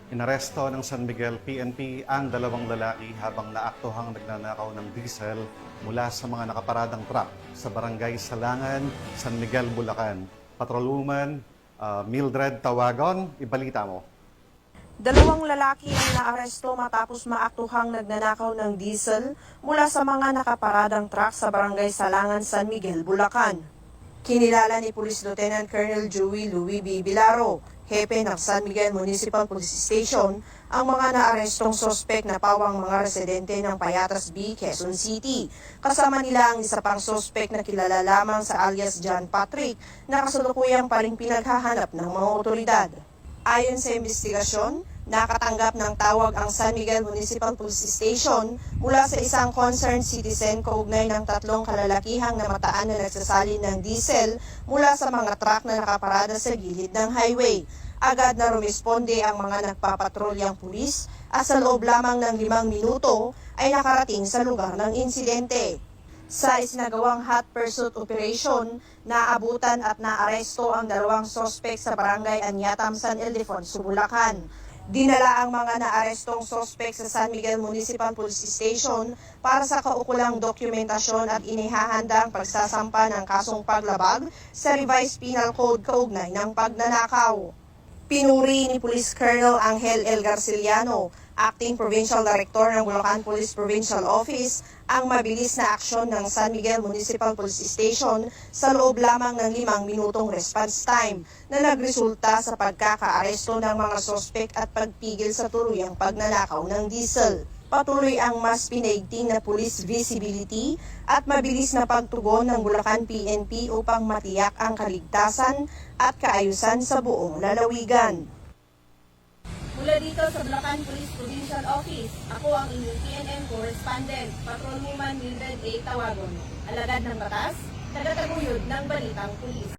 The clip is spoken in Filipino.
Inaresto ng San Miguel PNP ang dalawang lalaki habang naaktuhang nagnanakaw ng diesel mula sa mga nakaparadang truck sa Barangay Salangan, San Miguel, Bulacan. Patrolwoman Mildred Tawagon, ibalita mo. Dalawang lalaki ang naaresto matapos maaktuhang nagnanakaw ng diesel mula sa mga nakaparadang truck sa Barangay Salangan, San Miguel, Bulacan. Kinilala ni Police Lieutenant Colonel Joey Louis B. Bilaro, hepe ng San Miguel Municipal Police Station, ang mga naarestong sospek na pawang mga residente ng Payatas B, Quezon City. Kasama nila ang isa pang sospek na kilala lamang sa alias John Patrick na kasalukuyang pa rin pinaghahanap ng mga otoridad. Ayon sa investigasyon, nakatanggap ng tawag ang San Miguel Municipal Police Station mula sa isang concerned citizen kaugnay ng tatlong kalalakihang namataan na nagsasalin ng diesel mula sa mga truck na nakaparada sa gilid ng highway. Agad na rumisponde ang mga nagpapatrolyang pulis at sa loob lamang ng 5 minuto ay nakarating sa lugar ng insidente. Sa isinagawang hot pursuit operation, naabutan at naaresto ang dalawang sospek sa Barangay Anyatam, San Ildefonso, Bulacan. Dinala ang mga naarestong sospek sa San Miguel Municipal Police Station para sa kaukulang dokumentasyon at inihahanda ang pagsasampa ng kasong paglabag sa Revised Penal Code kaugnay ng pagnanakaw. Pinuri ni Police Colonel Angel L. Garciliano, Acting Provincial Director ng Bulacan Police Provincial Office, ang mabilis na aksyon ng San Miguel Municipal Police Station sa loob lamang ng 5 minutong response time na nagresulta sa pagkakaaresto ng mga sospek at pagpigil sa tuluyang pagnanakaw ng diesel. Patuloy ang mas pinaigting na police visibility at mabilis na pagtugon ng Bulacan PNP upang matiyak ang kaligtasan at kaayusan sa buong lalawigan. Mula dito sa Bulacan Police Provincial Office, ako ang inyong PNM correspondent, Patrolwoman Mildred A. Tawagon, alagad ng batas, tagataguyod ng balitang pulis.